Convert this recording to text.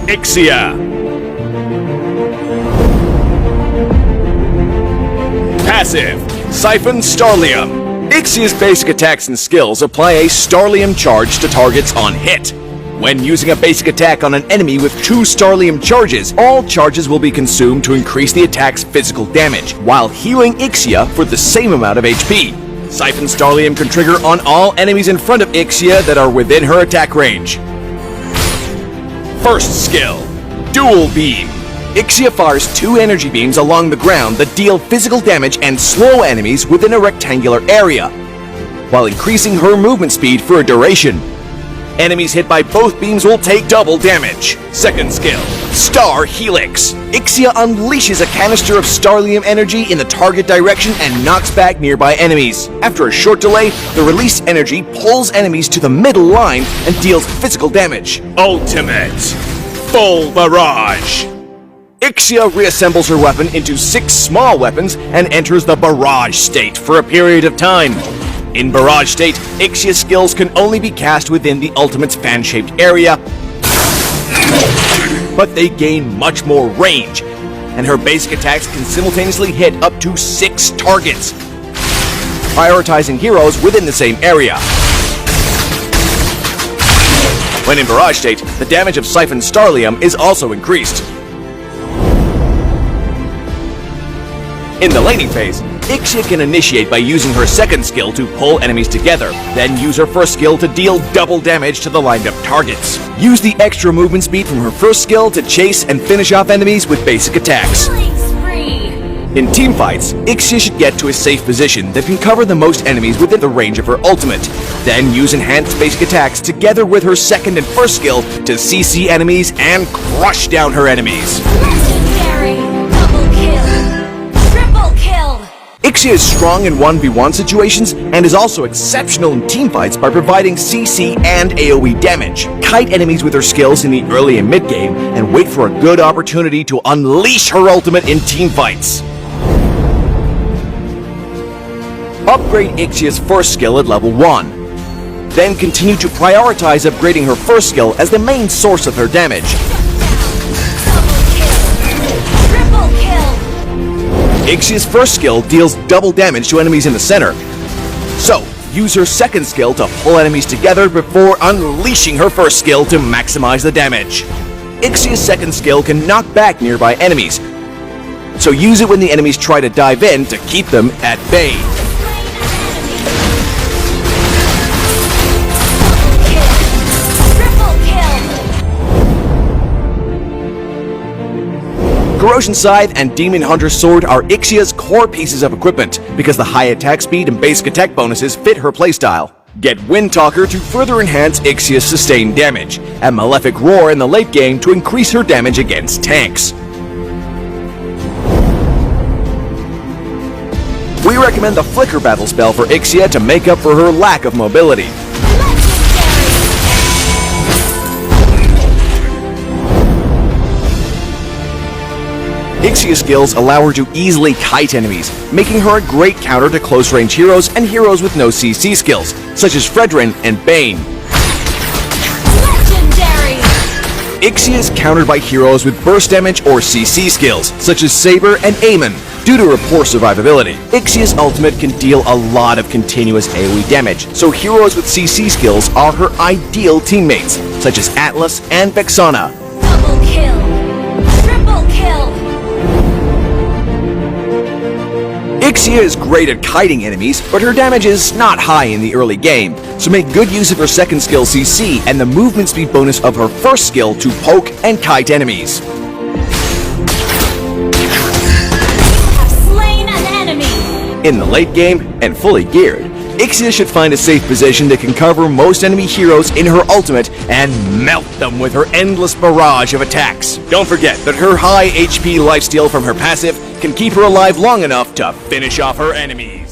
Ixia. Passive, Siphon Starlium. Ixia's basic attacks and skills apply a Starlium charge to targets on hit. When using a basic attack on an enemy with 2 Starlium charges, all charges will be consumed to increase the attack's physical damage, while healing Ixia for the same amount of HP. Siphon Starlium can trigger on all enemies in front of Ixia that are within her attack range. First skill, Dual Beam. Ixia fires 2 energy beams along the ground that deal physical damage and slow enemies within a rectangular area, while increasing her movement speed for a duration. Enemies hit by both beams will take double damage. Second skill, Star Helix. Ixia unleashes a canister of Starlium energy in the target direction and knocks back nearby enemies. After a short delay, the released energy pulls enemies to the middle line and deals physical damage. Ultimate, Full Barrage. Ixia reassembles her weapon into 6 small weapons and enters the Barrage state for a period of time. In Barrage state, Ixia's skills can only be cast within the ultimate's fan-shaped area, but they gain much more range, and her basic attacks can simultaneously hit up to 6 targets, prioritizing heroes within the same area. When in Barrage state, the damage of Siphon Starlium is also increased. In the laning phase, Ixia can initiate by using her second skill to pull enemies together, then use her first skill to deal double damage to the lined up targets. Use the extra movement speed from her first skill to chase and finish off enemies with basic attacks. In teamfights, Ixia should get to a safe position that can cover the most enemies within the range of her ultimate, then use enhanced basic attacks together with her second and first skill to CC enemies and crush down her enemies. Legendary! Double kill! Triple kill! Ixia is strong in 1v1 situations and is also exceptional in teamfights by providing CC and AoE damage. Kite enemies with her skills in the early and mid-game and wait for a good opportunity to unleash her ultimate in teamfights. Upgrade Ixia's first skill at level 1. Then continue to prioritize upgrading her first skill as the main source of her damage. Ixia's first skill deals double damage to enemies in the center, so use her second skill to pull enemies together before unleashing her first skill to maximize the damage. Ixia's second skill can knock back nearby enemies, so use it when the enemies try to dive in to keep them at bay. Corrosion Scythe and Demon Hunter's Sword are Ixia's core pieces of equipment because the high attack speed and basic attack bonuses fit her playstyle. Get Wind Talker to further enhance Ixia's sustained damage, and Malefic Roar in the late game to increase her damage against tanks. We recommend the Flicker Battle spell for Ixia to make up for her lack of mobility. Ixia's skills allow her to easily kite enemies, making her a great counter to close-range heroes and heroes with no CC skills, such as Fredrin and Bane. Legendary! Ixia is countered by heroes with burst damage or CC skills, such as Saber and Aemon, due to her poor survivability. Ixia's ultimate can deal a lot of continuous AoE damage, so heroes with CC skills are her ideal teammates, such as Atlas and Vexana. Double kill! Triple kill! Ixia is great at kiting enemies, but her damage is not high in the early game, so make good use of her second skill CC and the movement speed bonus of her first skill to poke and kite enemies. Have slain an enemy! In the late game, and fully geared, Ixia should find a safe position that can cover most enemy heroes in her ultimate and melt them with her endless barrage of attacks. Don't forget that her high HP lifesteal from her passive can keep her alive long enough to finish off her enemies.